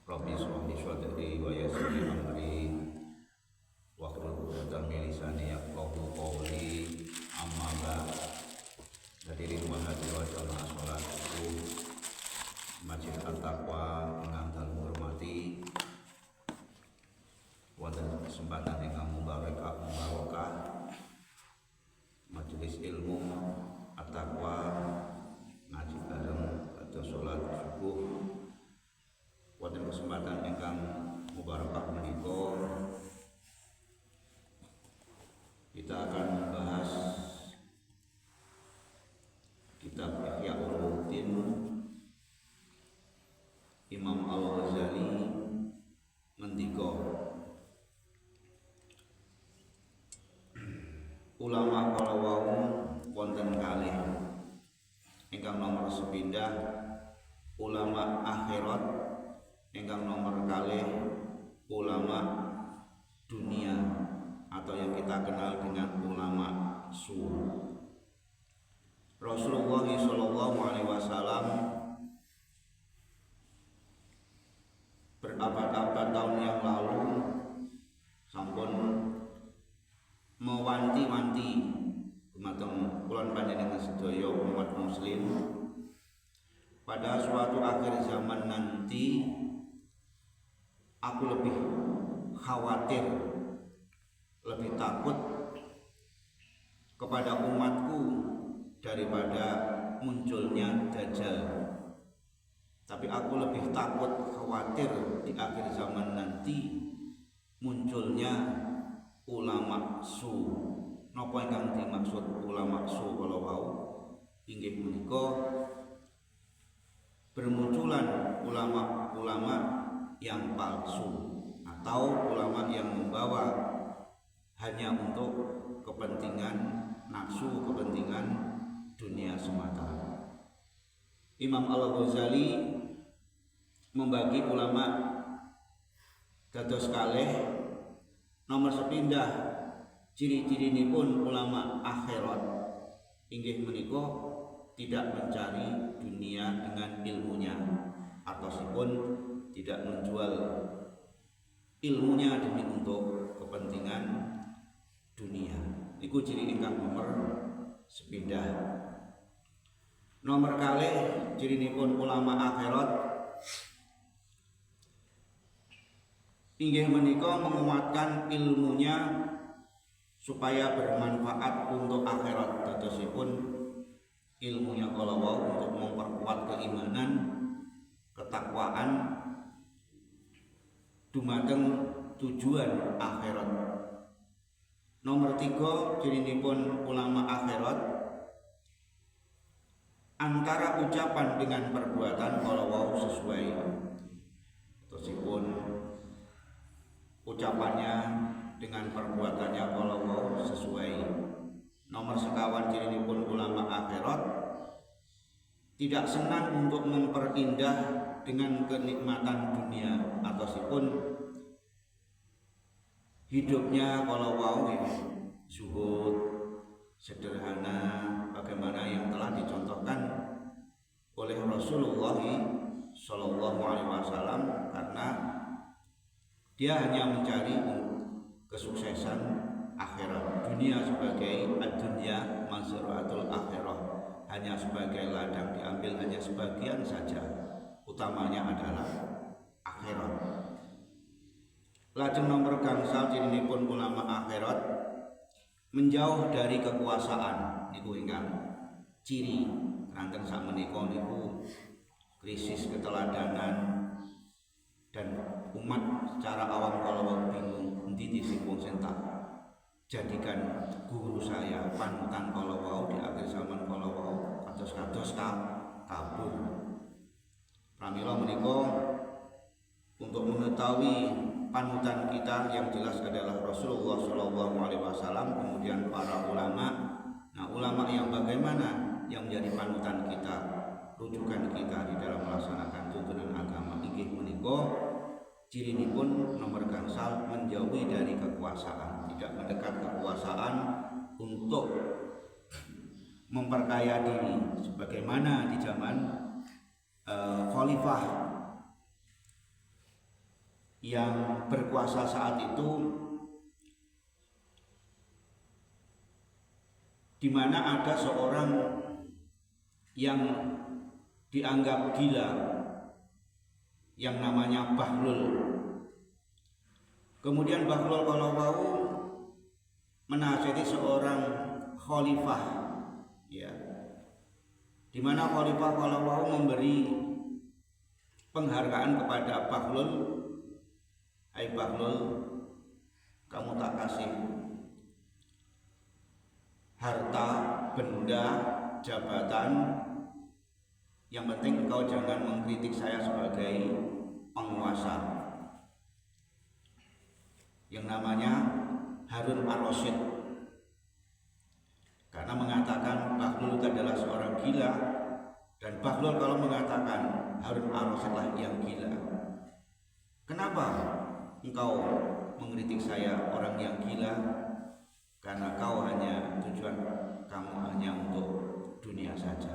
Rabbi shrah li sadri wa yassir li amri wahlul 'uqdatam min lisani yafqahu qawli. Amma ba'd. Hadirin wa hadirat jamaah salat Masjid At-Taqwa ingkang dalem hormati, wonten kesempatan ingkang mubarakah majelis ilmu At-Taqwa ngaji bareng atau salat subuh. Wonten kesempatan ingkang mubarakah menika kita akan membahas kitab Ihya Ulumuddin Imam Al-Ghazali ngendika, ulama kala wau wonten kalih ingkang nomor sepindah ulama akhirat, ingkang nomor kalih ulama dunia atau yang kita kenal dengan ulama su. Rasulullah SAW berabad-abad tahun yang lalu sampun mewanti-wanti dumateng kula panjenengan sedaya umat muslim, pada suatu akhir zaman nanti aku lebih khawatir, lebih takut kepada umatku daripada munculnya Dajjal. Tapi aku lebih takut, khawatir di akhir zaman nanti munculnya ulama su. Napa ingkang dimaksud ulama su kala wau? Inggih punika bermunculan ulama-ulama yang palsu atau ulama yang membawa hanya untuk kepentingan nafsu, kepentingan dunia semata. Imam Al-Ghazali membagi ulama dados kalih. Nomor sepindah ciri-cirinipun ulama akhirat inggih menika tidak mencari dunia dengan ilmunya, ataupun tidak menjual ilmunya demi untuk kepentingan dunia. Iku ciri ingkang nomor sepindah. Nomor kalih cirinipun ulama akhirat inggih menika menguatkan ilmunya supaya bermanfaat untuk akhirat. Dadosipun ilmunya kala wau untuk memperkuat keimanan, ketakwaan dumateng tujuan akhirat. Nomor 3 cirinipun ulama akhirat antara ucapan dengan perbuatan kala wau sesuai. Tersipun ucapannya dengan perbuatannya kala wau sesuai. Nomor sekawan cirinipun ulama akhirat tidak senang untuk memperindah dengan kenikmatan dunia, ataupun hidupnya kalau wau zuhud, sederhana, bagaimana yang telah dicontohkan oleh Rasulullah SAW, karena dia hanya mencari kesuksesan akhirat. Dunia sebagai ad-dunya mazra'atul akhirah, hanya sebagai ladang diambil, hanya sebagian saja, utamanya adalah akhirat. Lajeng nomor gangsal cirinipun ulama akhirat menjauh dari kekuasaan. Niku ingkang ciri ranten sakmenika niku krisis keteladanan, dan umat secara awam kalau bingung endi disinggung sing tak jadikan guru saya panutan kalau wau di akhir zaman kalau wau kados-kados kabur. Pramila menika untuk mengetahui panutan kita yang jelas adalah Rasulullah SAW, kemudian para ulama. Nah, ulama yang bagaimana yang menjadi panutan kita, rujukan kita di dalam melaksanakan tuntunan agama inggih menika cirinipun nomor gangsal menjauhi dari kekuasaan, tidak mendekat kekuasaan untuk memperkaya diri sebagaimana di zaman khalifah yang berkuasa saat itu, di mana ada seorang yang dianggap gila yang namanya Bahlul. Kemudian Bahlul kalau mau menasihati seorang khalifah, ya, di mana khalifah kalau mau memberi penghargaan kepada Bahlul. Hai Bahlul, kamu tak kasih harta, benda, jabatan, yang penting engkau jangan mengkritik saya sebagai penguasa. Yang namanya Harun Ar-Rasyid, karena mengatakan Bahlul itu adalah seorang gila, dan Bahlul kalau mengatakan Harun Ar-Rasyid lah yang gila. Kenapa engkau mengkritik saya orang yang gila? Karena kau hanya tujuan kamu hanya untuk dunia saja.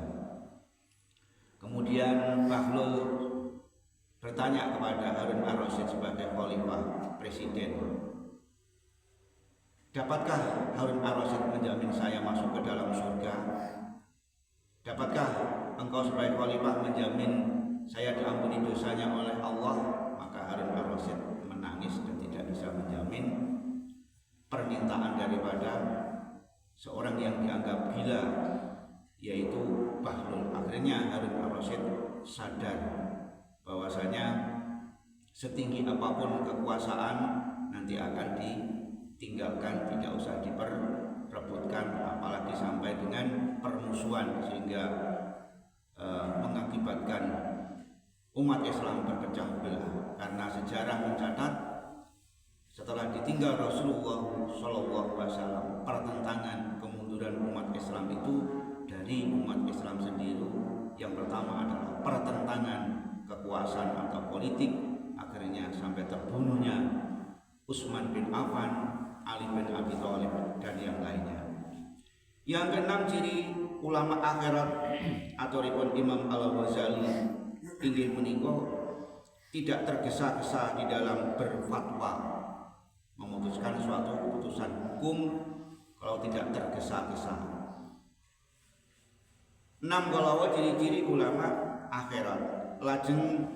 Kemudian Bahlul bertanya kepada Harun Ar-Rasyid sebagai khalifah presiden, dapatkah Harun Ar-Rasyid menjamin saya masuk ke dalam surga? Dapatkah engkau sebagai khalifah menjamin saya diampuni dosanya oleh Allah? Maka Harun Ar-Rasyid menangis dan tidak bisa menjamin permintaan daripada seorang yang dianggap gila, yaitu Bahlul. Akhirnya Harun Ar-Rasyid sadar bahwasanya setinggi apapun kekuasaan nanti akan ditinggalkan, tidak usah diperebutkan, apalagi sampai dengan permusuhan sehingga mengakibatkan umat Islam berpecah belah. Karena sejarah mencatat setelah ditinggal Rasulullah SAW, pertentangan kemunduran umat Islam itu dari umat Islam sendiri. Yang pertama adalah pertentangan kekuasaan atau politik, akhirnya sampai terbunuhnya Utsman bin Affan, Ali bin Abi Thalib, dan yang lainnya. Yang keenam, ciri ulama akhirat atau ripun Imam Al-Ghazali inggih menika tidak tergesa-gesa di dalam berfatwa, memutuskan suatu keputusan hukum kalau tidak tergesa-gesa. 6 kalau ciri-ciri ulama akhirat. Lajeng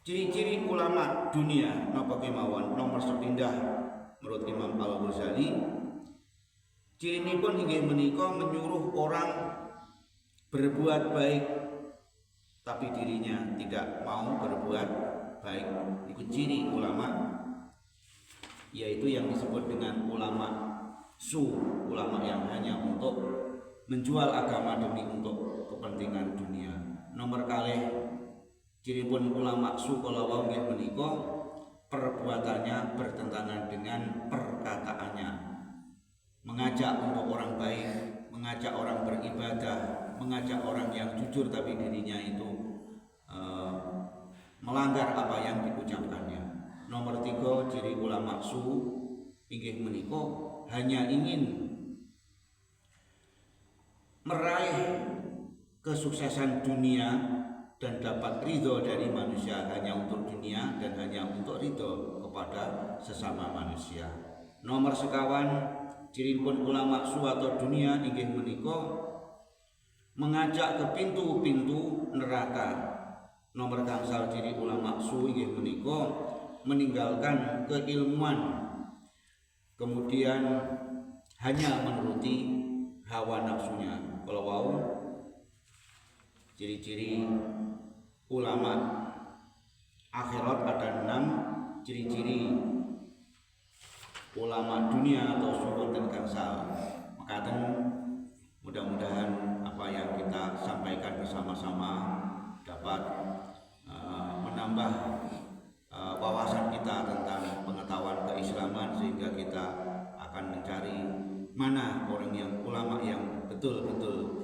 ciri-ciri ulama dunia napa kemawon nomor sepindah menurut Imam Al-Ghazali, cirinipun inggih menika menyuruh orang berbuat baik tapi dirinya tidak mau berbuat baik. Itu ciri ulama, yaitu yang disebut dengan ulama su, ulama yang hanya untuk menjual agama demi untuk kepentingan dunia. Nomor kalih ciri pun ulama su kala wau nggih menika perbuatannya bertentangan dengan perkataannya, mengajak untuk orang baik, mengajak orang beribadah, mengajak orang yang jujur, tapi dirinya itu melanggar apa yang diucapkannya. Nomor 3 ciri ulama su inggih menika hanya ingin meraih kesuksesan dunia dan dapat ridho dari manusia, hanya untuk dunia dan hanya untuk ridho kepada sesama manusia. Nomor sekawan ciri pun ulama su atau dunia inggih menika mengajak ke pintu-pintu neraka. Nomor gangsal ciri ulama su inggih menika meninggalkan keilmuan, kemudian hanya menuruti hawa nafsunya. Kalau wau ciri-ciri ulama akhirat ada 6, ciri-ciri ulama dunia atau suwun dan gangsal. Makaten mudah-mudahan apa yang kita sampaikan bersama-sama dapat menambah wawasan kita tentang pengetahuan keislaman, sehingga kita akan mencari mana orang yang ulama yang betul-betul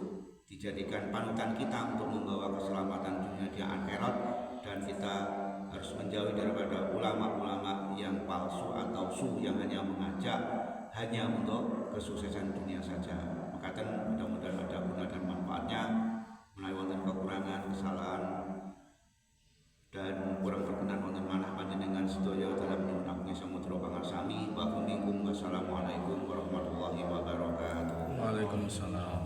dijadikan panutan kita untuk membawa keselamatan dunia di akhirat, dan kita harus menjauhi daripada ulama-ulama yang palsu atau su yang hanya mengajak hanya untuk kesuksesan dunia saja. Makaten mudah-mudahan ada guna dan manfaatnya. Menawi wonten kekurangan, kesalahan dan kurang berkenan wonten manah panjenengan Wassalamualaikum warahmatullahi wabarakatuh. Waalaikumsalam.